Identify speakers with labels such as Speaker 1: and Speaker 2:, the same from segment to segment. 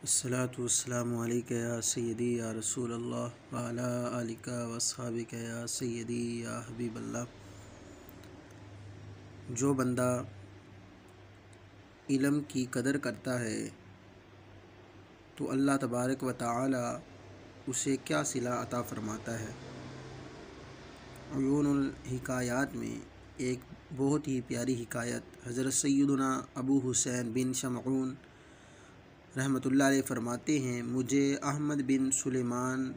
Speaker 1: الصلاۃ والسلام علیکہ یا سیدی یا رسول اللہ وعلی آلک واصحابک یا سیدی یا حبیب اللہ۔ جو بندہ علم کی قدر کرتا ہے تو اللہ تبارک و تعالی اسے کیا صلہ عطا فرماتا ہے۔ عیون الحکایات میں ایک بہت ہی پیاری حکایت حضرت سیدنا ابو حسین بن شمعون رحمۃ اللہ علیہ فرماتے ہیں، مجھے احمد بن سلیمان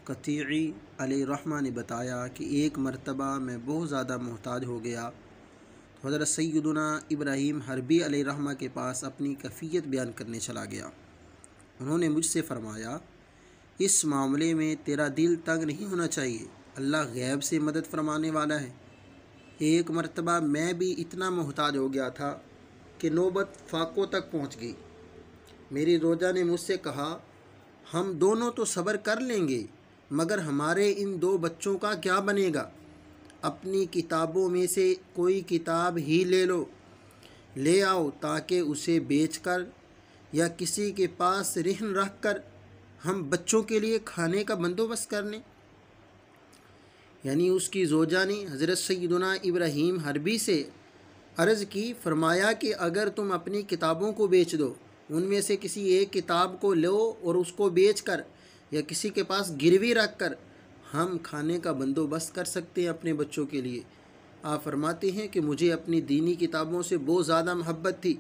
Speaker 1: قطیعی علیہ الرحمہ نے بتایا کہ ایک مرتبہ میں بہت زیادہ محتاج ہو گیا تو حضرت سیدنا ابراہیم حربی علیہ الرحمہ کے پاس اپنی کیفیت بیان کرنے چلا گیا۔ انہوں نے مجھ سے فرمایا، اس معاملے میں تیرا دل تنگ نہیں ہونا چاہیے، اللہ غیب سے مدد فرمانے والا ہے۔ ایک مرتبہ میں بھی اتنا محتاج ہو گیا تھا کہ نوبت فاقوں تک پہنچ گئی۔ میری روجہ نے مجھ سے کہا، ہم دونوں تو صبر کر لیں گے مگر ہمارے ان دو بچوں کا کیا بنے گا؟ اپنی کتابوں میں سے کوئی کتاب ہی لے آؤ تاکہ اسے بیچ کر یا کسی کے پاس رہن رکھ کر ہم بچوں کے لیے کھانے کا بندوبست کر لیں۔ یعنی اس کی زوجہ نے حضرت سیدنا ابراہیم حربی سے عرض کی، فرمایا کہ اگر تم اپنی کتابوں کو بیچ دو، ان میں سے کسی ایک کتاب کو لو اور اس کو بیچ کر یا کسی کے پاس گروی رکھ کر ہم کھانے کا بندوبست کر سکتے ہیں اپنے بچوں کے لیے۔ آپ فرماتے ہیں کہ مجھے اپنی دینی کتابوں سے بہت زیادہ محبت تھی،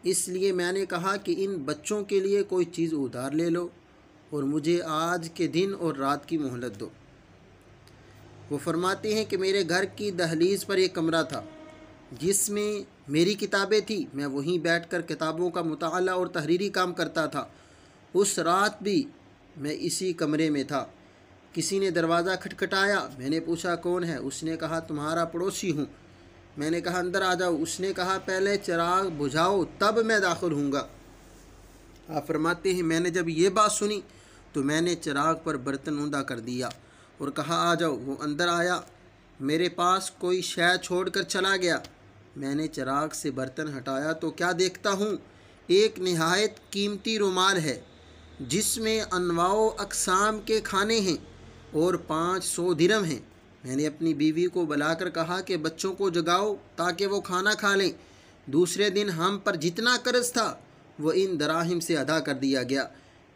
Speaker 1: اس لیے میں نے کہا کہ ان بچوں کے لیے کوئی چیز ادھار لے لو اور مجھے آج کے دن اور رات کی مہلت دو۔ وہ فرماتے ہیں کہ میرے گھر کی دہلیز پر ایک کمرہ تھا جس میں میری کتابیں تھیں، میں وہیں بیٹھ کر کتابوں کا مطالعہ اور تحریری کام کرتا تھا۔ اس رات بھی میں اسی کمرے میں تھا۔ کسی نے دروازہ کھٹکھٹایا، میں نے پوچھا کون ہے؟ اس نے کہا تمہارا پڑوسی ہوں۔ میں نے کہا اندر آ جاؤ۔ اس نے کہا پہلے چراغ بجھاؤ تب میں داخل ہوں گا۔ آپ فرماتے ہیں میں نے جب یہ بات سنی تو میں نے چراغ پر برتن اوندا کر دیا اور کہا آ جاؤ۔ وہ اندر آیا، میرے پاس کوئی شے چھوڑ کر چلا گیا۔ میں نے چراغ سے برتن ہٹایا تو کیا دیکھتا ہوں، ایک نہایت قیمتی رومال ہے جس میں انواع و اقسام کے کھانے ہیں اور 500 درہم ہیں۔ میں نے اپنی بیوی کو بلا کر کہا کہ بچوں کو جگاؤ تاکہ وہ کھانا کھا لیں۔ دوسرے دن ہم پر جتنا قرض تھا وہ ان دراہم سے ادا کر دیا گیا۔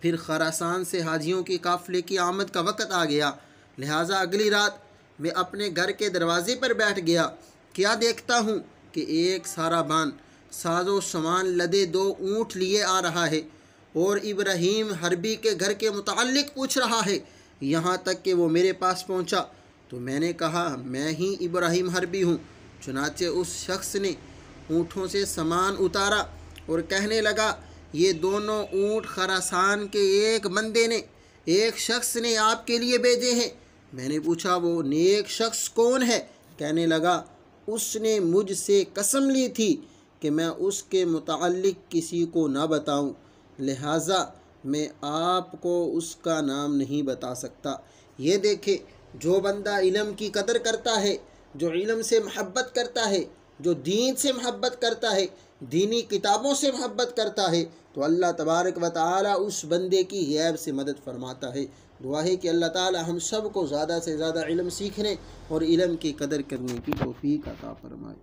Speaker 1: پھر خراسان سے حاجیوں کی قافلے کی آمد کا وقت آ گیا، لہٰذا اگلی رات میں اپنے گھر کے دروازے پر بیٹھ گیا۔ کیا دیکھتا ہوں کہ ایک سارابان ساز و سامان لدے 2 اونٹ لیے آ رہا ہے اور ابراہیم حربی کے گھر کے متعلق پوچھ رہا ہے، یہاں تک کہ وہ میرے پاس پہنچا تو میں نے کہا میں ہی ابراہیم حربی ہوں۔ چنانچہ اس شخص نے اونٹوں سے سامان اتارا اور کہنے لگا، یہ دونوں اونٹ خراسان کے ایک بندے نے، ایک شخص نے آپ کے لیے بھیجے ہیں۔ میں نے پوچھا وہ نیک شخص کون ہے؟ کہنے لگا، اس نے مجھ سے قسم لی تھی کہ میں اس کے متعلق کسی کو نہ بتاؤں، لہٰذا میں آپ کو اس کا نام نہیں بتا سکتا۔ یہ دیکھیں، جو بندہ علم کی قدر کرتا ہے، جو علم سے محبت کرتا ہے، جو دین سے محبت کرتا ہے، دینی کتابوں سے محبت کرتا ہے، تو اللہ تبارک و تعالی اس بندے کی غیب سے مدد فرماتا ہے۔ دعا ہے کہ اللہ تعالی ہم سب کو زیادہ سے زیادہ علم سیکھنے اور علم کی قدر کرنے کی توفیق عطا فرمائے۔